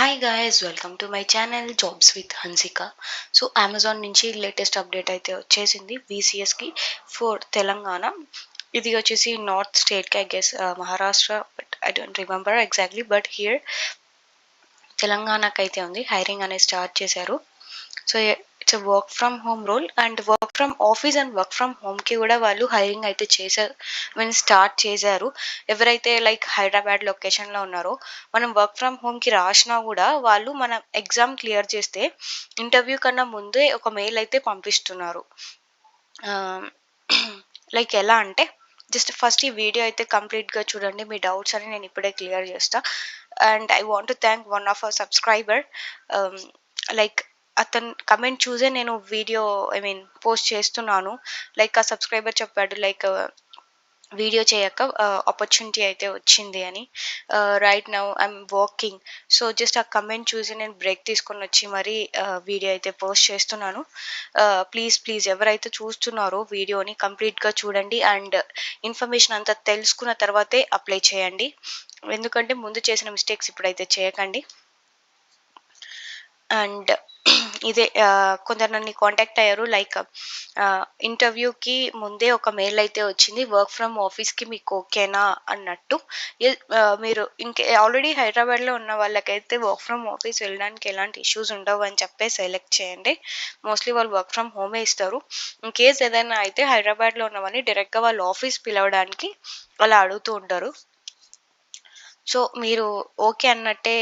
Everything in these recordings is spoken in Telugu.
Hi guys, welcome to my channel jobs with Hansika. So Amazon నుంచి లేటెస్ట్ అప్డేట్ అయితే వచ్చేసింది వీసీఎస్కి ఫర్ తెలంగాణ. ఇది వచ్చేసి నార్త్ స్టేట్కి, I guess Maharashtra, but I don't remember exactly. But here తెలంగాణకి అయితే ఉంది, హైరింగ్ అనేది స్టార్ట్ చేశారు. So it's work from home role and work from office and work from హోమ్కి కూడా వాళ్ళు హైరింగ్ అయితే చేశారు, మీన్ స్టార్ట్ చేశారు. ఎవరైతే లైక్ హైదరాబాద్ లొకేషన్లో ఉన్నారో మనం వర్క్ ఫ్రమ్ హోమ్కి రాసినా కూడా వాళ్ళు మన ఎగ్జామ్ క్లియర్ చేస్తే ఇంటర్వ్యూ కన్నా ముందే ఒక మెయిల్ అయితే పంపిస్తున్నారు. లైక్ ఎలా అంటే, జస్ట్ ఫస్ట్ ఈ వీడియో అయితే కంప్లీట్గా చూడండి, మీ డౌట్స్ అని నేను ఇప్పుడే క్లియర్ చేస్తా. And I want to thank one of our subscriber. Like అతను కమెంట్ చూసే నేను వీడియో పోస్ట్ చేస్తున్నాను. లైక్ ఆ సబ్స్క్రైబర్ చెప్పాడు, లైక్ వీడియో చేయక ఆపర్చునిటీ అయితే వచ్చింది అని. Right now I'm working. So just ఆ కమెంట్ చూసి నేను బ్రేక్ తీసుకొని వచ్చి మరీ వీడియో అయితే పోస్ట్ చేస్తున్నాను. ప్లీజ్ ప్లీజ్ ఎవరైతే చూస్తున్నారో వీడియోని కంప్లీట్గా చూడండి అండ్ ఇన్ఫర్మేషన్ అంతా తెలుసుకున్న తర్వాతే అప్లై చేయండి. ఎందుకంటే ముందు చేసిన మిస్టేక్స్ ఇప్పుడైతే చేయకండి. అండ్ ఇదే కొందరు నన్ను కాంటాక్ట్ అయ్యారు, లైక్ ఇంటర్వ్యూకి ముందే ఒక మెయిల్ అయితే వచ్చింది, వర్క్ ఫ్రమ్ ఆఫీస్కి మీకు ఓకేనా అన్నట్టు. మీరు ఇంకే ఆల్రెడీ హైదరాబాద్లో ఉన్న వాళ్ళకైతే వర్క్ ఫ్రమ్ ఆఫీస్ వెళ్ళడానికి ఎలాంటి ఇష్యూస్ ఉండవు అని చెప్పి సెలెక్ట్ చేయండి. మోస్ట్లీ వాళ్ళు వర్క్ ఫ్రమ్ హోమే ఇస్తారు. ఇన్ కేస్ ఏదైనా అయితే హైదరాబాద్లో ఉన్నవన్నీ డైరెక్ట్గా వాళ్ళు ఆఫీస్ పిలవడానికి అలా అడుగుతూ ఉంటారు. సో మీరు ఓకే అన్నట్టే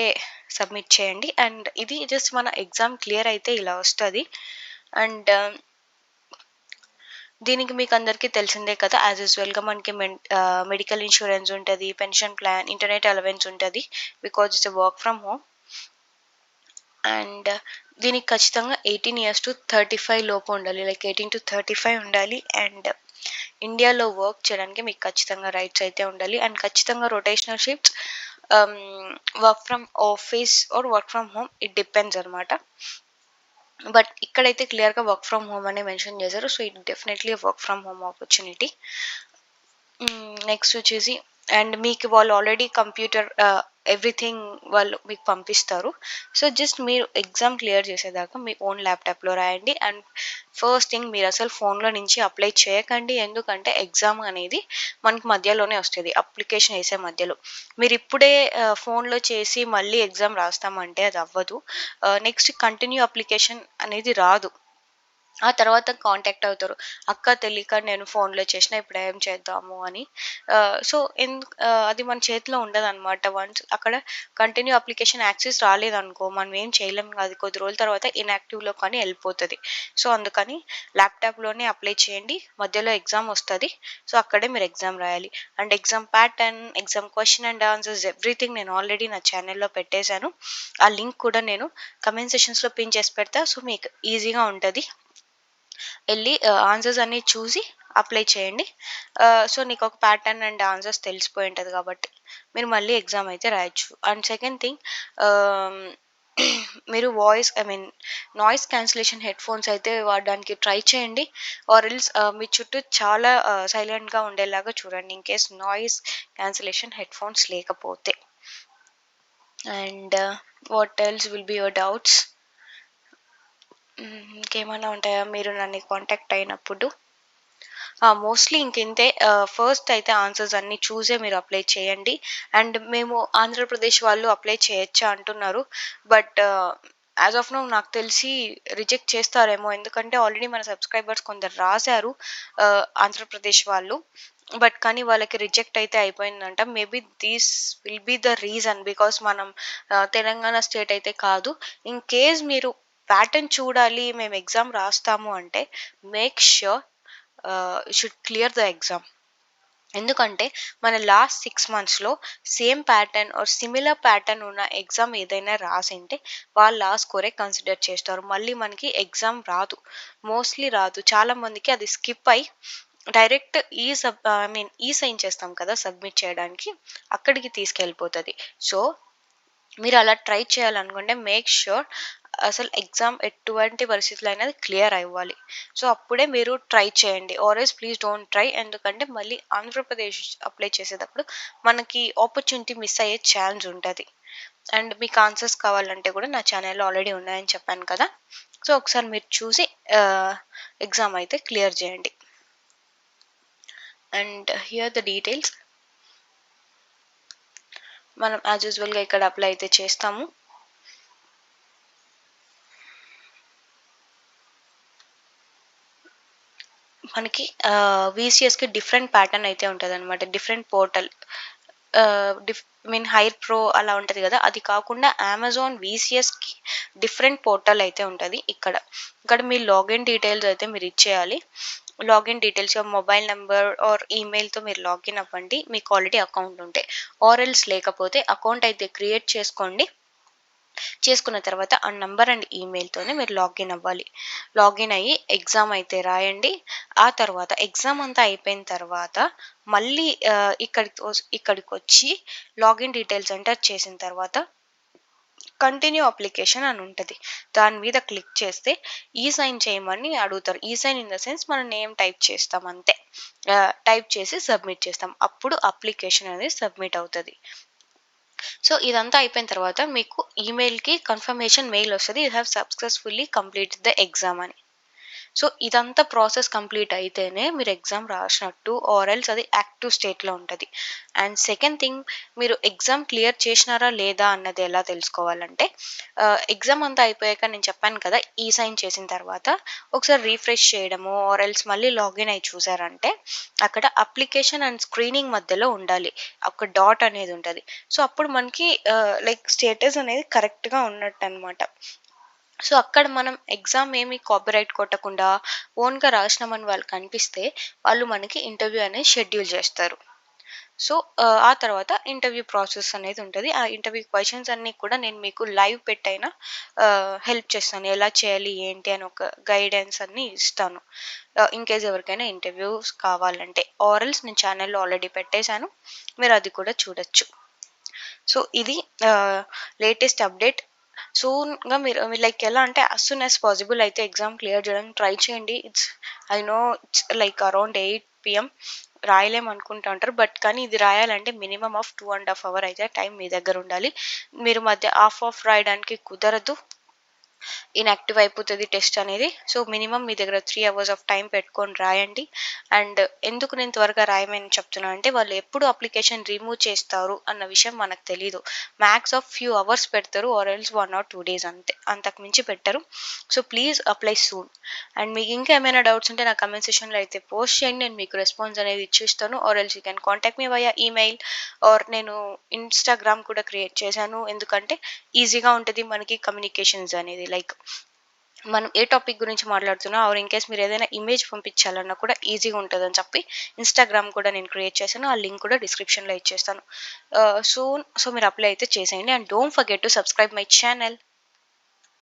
సబ్మిట్ చేయండి. అండ్ ఇది జస్ట్ మన ఎగ్జామ్ క్లియర్ అయితే ఇలా వస్తుంది. అండ్ దీనికి మీకు అందరికీ తెలిసిందే కదా, యాజ్ యూజువల్గా మనకి మెడికల్ ఇన్సూరెన్స్ ఉంటుంది, పెన్షన్ ప్లాన్, ఇంటర్నెట్ అలవెన్స్ ఉంటుంది, because it's work from home. And దీనికి ఖచ్చితంగా 18 years to 35 లోపు ఉండాలి, లైక్ 18 to 35 ఉండాలి. అండ్ ఇండియాలో వర్క్ చేయడానికి మీకు ఖచ్చితంగా రైట్స్ అయితే ఉండాలి. అండ్ ఖచ్చితంగా rotational shifts, work from office or work from home, it depends అనమాట. బట్ ఇక్కడైతే క్లియర్గా వర్క్ ఫ్రమ్ హోమ్ అనే మెన్షన్ చేశారు. So it definitely work from home opportunity. Next వచ్చేసి, అండ్ మీకు వాళ్ళు ఆల్రెడీ కంప్యూటర్ ఎవ్రీథింగ్ వాళ్ళు మీకు పంపిస్తారు. సో జస్ట్ మీరు ఎగ్జామ్ క్లియర్ చేసేదాకా మీ ఓన్ ల్యాప్టాప్లో రాయండి. అండ్ ఫస్ట్ థింగ్, మీరు అసలు ఫోన్లో నుంచి అప్లై చేయకండి, ఎందుకంటే ఎగ్జామ్ అనేది మనకి మధ్యలోనే వస్తుంది, అప్లికేషన్ వేసే మధ్యలో. మీరు ఇప్పుడే ఫోన్లో చేసి మళ్ళీ ఎగ్జామ్ రాస్తామంటే అది అవ్వదు. నెక్స్ట్ కంటిన్యూ అప్లికేషన్ అనేది రాదు. ఆ తర్వాత కాంటాక్ట్ అవుతారు, అక్క తెలియక నేను ఫోన్లో చేసిన, ఇప్పుడు ఏం చేద్దాము అని. సో అది మన చేతిలో ఉండదన్నమాట. వన్స్ అక్కడ కంటిన్యూ అప్లికేషన్ యాక్సెస్ రాలేదనుకో మనం ఏం చేయలేం, అది కొద్ది రోజుల తర్వాత ఇన్యాక్టివ్లో కానీ వెళ్ళిపోతుంది. సో అందుకని ల్యాప్టాప్లోనే అప్లై చేయండి, మధ్యలో ఎగ్జామ్ వస్తుంది. సో అక్కడే మీరు ఎగ్జామ్ రాయాలి. And exam pattern, exam question and answers, everything నేను ఆల్రెడీ నా ఛానల్లో పెట్టేశాను. ఆ లింక్ కూడా నేను కమెంట్ సెక్షన్స్లో పిన్ చేసి పెడతా. సో మీకు ఈజీగా ఉంటుంది, వెళ్ళి ఆన్సర్స్ అన్నీ చూసి అప్లై చేయండి. సో నీకు ఒక ప్యాటర్న్ అండ్ ఆన్సర్స్ తెలిసిపోయి ఉంటుంది కాబట్టి మీరు మళ్ళీ ఎగ్జామ్ అయితే రాయొచ్చు. అండ్ సెకండ్ థింగ్, మీరు నాయిస్ క్యాన్సిలేషన్ హెడ్ ఫోన్స్ అయితే వాడడానికి ట్రై చేయండి. ఆర్ ఎల్స్ మీ చుట్టూ చాలా సైలెంట్గా ఉండేలాగా చూడండి, in case noise cancellation headphones లేకపోతే. And what else will be your doubts? ఇంకేమైనా ఉంటాయా మీరు నన్ను కాంటాక్ట్ అయినప్పుడు? మోస్ట్లీ ఇంతే. ఫస్ట్ అయితే ఆన్సర్స్ అన్నీ చూసే మీరు అప్లై చేయండి. అండ్ మేము ఆంధ్రప్రదేశ్ వాళ్ళు అప్లై చేయొచ్చా అంటున్నారు, బట్ యాజ్ ఆఫ్ నౌ నాకు తెలిసి రిజెక్ట్ చేస్తారేమో, ఎందుకంటే ఆల్రెడీ మన సబ్స్క్రైబర్స్ కొందరు రాశారు ఆంధ్రప్రదేశ్ వాళ్ళు. బట్ కానీ వాళ్ళకి రిజెక్ట్ అయితే అయిపోయిందంట. Maybe these will be the reason, because మనం తెలంగాణ స్టేట్ అయితే కాదు. ఇన్ కేస్ మీరు ప్యాటర్న్ చూడాలి, మేము ఎగ్జామ్ రాస్తాము అంటే make sure should clear the exam. ఎందుకంటే మన లాస్ట్ 6 monthsలో same pattern or similar pattern ఉన్న ఎగ్జామ్ ఏదైనా రాసింటే వాళ్ళు ఆ స్కోరే కన్సిడర్ చేస్తారు. మళ్ళీ మనకి ఎగ్జామ్ రాదు, మోస్ట్లీ రాదు. చాలా మందికి అది స్కిప్ అయి డైరెక్ట్ ఈ సైన్ చేస్తాం కదా సబ్మిట్ చేయడానికి, అక్కడికి తీసుకెళ్ళిపోతుంది. సో మీరు అలా ట్రై చేయాలనుకుంటే మేక్ ష్యూర్ అసలు ఎగ్జామ్ ఎటువంటి పరిస్థితుల్లో అయినా క్లియర్ అవ్వాలి. సో అప్పుడే మీరు ట్రై చేయండి, ఆర్ఎల్స్ ప్లీజ్ డోంట్ ట్రై. ఎందుకంటే మళ్ళీ ఆంధ్రప్రదేశ్ అప్లై చేసేటప్పుడు మనకి ఆపర్చునిటీ మిస్ అయ్యే ఛాన్స్ ఉంటుంది. అండ్ మీకు ఆన్సర్స్ కావాలంటే కూడా నా ఛానల్లో ఆల్రెడీ ఉన్నాయని చెప్పాను కదా. సో ఒకసారి మీరు చూసి ఎగ్జామ్ అయితే క్లియర్ చేయండి. And here the details. మనం యాజ్ యూజువల్గా ఇక్కడ అప్లై అయితే చేస్తాము. మనకి వీసీఎస్కి డిఫరెంట్ ప్యాటర్న్ అయితే ఉంటుంది అనమాట. డిఫరెంట్ పోర్టల్ హైర్ ప్రో అలా ఉంటుంది కదా, అది కాకుండా అమెజాన్ వీసీఎస్కి డిఫరెంట్ పోర్టల్ అయితే ఉంటుంది. ఇక్కడ మీ లాగిన్ డీటెయిల్స్ అయితే మీరు ఇచ్చేయాలి. Login details mobile number or ఈమెయిల్తో మీరు లాగిన్ అవ్వండి, మీకు ఆల్రెడీ అకౌంట్ ఉంటే. ఆర్ఎల్స్ లేకపోతే అకౌంట్ అయితే క్రియేట్ చేసుకోండి. చేసుకున్న తర్వాత ఆ నంబర్ అండ్ ఈమెయిల్తోనే మీరు లాగిన్ అవ్వాలి. లాగిన్ అయ్యి ఎగ్జామ్ అయితే రాయండి. ఆ తర్వాత ఎగ్జామ్ అంతా అయిపోయిన తర్వాత మళ్ళీ ఇక్కడికి వచ్చి లాగిన్ డీటెయిల్స్ ఎంటర్ చేసిన తర్వాత కంటిన్యూ అప్లికేషన్ అని ఉంటుంది. దాని మీద క్లిక్ చేస్తే ఈ సైన్ చేయమని అడుగుతారు. ఈ సైన్ ఇన్ ద సెన్స్ మనం నేమ్ టైప్ చేస్తాం అంతే. టైప్ చేసి సబ్మిట్ చేస్తాం. అప్పుడు అప్లికేషన్ అనేది సబ్మిట్ అవుతుంది. సో ఇదంతా అయిపోయిన తర్వాత మీకు ఈమెయిల్కి కన్ఫర్మేషన్ మెయిల్ వస్తుంది, you have successfully completed the exam అని. సో ఇదంతా ప్రాసెస్ కంప్లీట్ అయితేనే మీరు ఎగ్జామ్ రాసినట్టు, ఆర్ ఎల్స్ అది యాక్టివ్ స్టేట్లో ఉంటుంది. అండ్ సెకండ్ థింగ్, మీరు ఎగ్జామ్ క్లియర్ చేసినారా లేదా అన్నది ఎలా తెలుసుకోవాలంటే, ఎగ్జామ్ అంతా అయిపోయాక నేను చెప్పాను కదా, ఈ సైన్ చేసిన తర్వాత ఒకసారి రీఫ్రెష్ చేయడము ఆర్ ఎల్స్ మళ్ళీ లాగిన్ అయి చూసారంటే అక్కడ అప్లికేషన్ అండ్ స్క్రీనింగ్ మధ్యలో ఉండాలి ఒక డాట్ అనేది ఉంటుంది. సో అప్పుడు మనకి స్టేటస్ అనేది కరెక్ట్గా ఉన్నట్టు అనమాట. సో అక్కడ మనం ఎగ్జామ్ ఏమి కాపీరైట్ కొట్టకుండా ఓన్గా రాసినామని వాళ్ళకి అనిపిస్తే వాళ్ళు మనకి ఇంటర్వ్యూ అనేది షెడ్యూల్ చేస్తారు. సో ఆ తర్వాత ఇంటర్వ్యూ ప్రాసెస్ అనేది ఉంటుంది. ఆ ఇంటర్వ్యూ క్వశ్చన్స్ అన్నీ కూడా నేను మీకు లైవ్ పెట్టైనా హెల్ప్ చేస్తాను, ఎలా చేయాలి ఏంటి అని ఒక గైడెన్స్ అన్ని ఇస్తాను. ఇన్కేస్ ఎవరికైనా ఇంటర్వ్యూస్ కావాలంటే, ఆరల్స్ నేను ఛానల్లో ఆల్రెడీ పెట్టేశాను, మీరు అది కూడా చూడొచ్చు. సో ఇది లేటెస్ట్ అప్డేట్. సూన్గా మీరు ఎలా అంటే అస్ సూన్ యాజ్ పాసిబుల్ అయితే ఎగ్జామ్ క్లియర్ చేయడానికి ట్రై చేయండి. I know it's around 8 PM రాయలేము అనుకుంటా ఉంటారు, బట్ కానీ ఇది రాయాలంటే మినిమం ఆఫ్ 2.5 hours అయితే టైం మీ దగ్గర ఉండాలి. మీరు మధ్య హాఫ్ రాయడానికి కుదరదు, ఇన్యాక్టివ్ అయిపోతుంది టెస్ట్ అనేది. సో మినిమం మీ దగ్గర 3 hours ఆఫ్ టైం పెట్టుకొని రాయండి. అండ్ ఎందుకు నేను త్వరగా రాయమని చెప్తున్నాను అంటే, వాళ్ళు ఎప్పుడు అప్లికేషన్ రిమూవ్ చేస్తారు అన్న విషయం మనకు తెలీదు. మ్యాక్స్ ఆఫ్ ఫ్యూ అవర్స్ పెడతారు ఆర్ ఎల్స్ 1 or 2 days అంతే, అంతకు మించి పెట్టరు. So please apply soon. And మీకు ఇంకా ఏమైనా డౌట్స్ ఉంటే నా కమెంట్ సెక్షన్లో అయితే పోస్ట్ చేయండి, నేను మీకు రెస్పాన్స్ అనేది ఇచ్చిస్తాను. Or else you can contact me via email or నేను ఇన్స్టాగ్రామ్ కూడా క్రియేట్ చేశాను, ఎందుకంటే ఈజీగా ఉంటుంది మనకి కమ్యూనికేషన్స్ అనేది. మనం ఏ టాపిక్ గురించి మాట్లాడుతున్నా ఆర్ ఇన్ కేస్ మీరు ఏదైనా ఇమేజ్ పంపించాలన్నా కూడా ఈజీగా ఉంటుందని చెప్పి ఇన్స్టాగ్రామ్ కూడా నేను క్రియేట్ చేశాను. ఆ లింక్ కూడా డిస్క్రిప్షన్లో ఇచ్చేస్తాను. సో మీరు అప్లై అయితే చేసేయండి. And don't forget to subscribe my channel.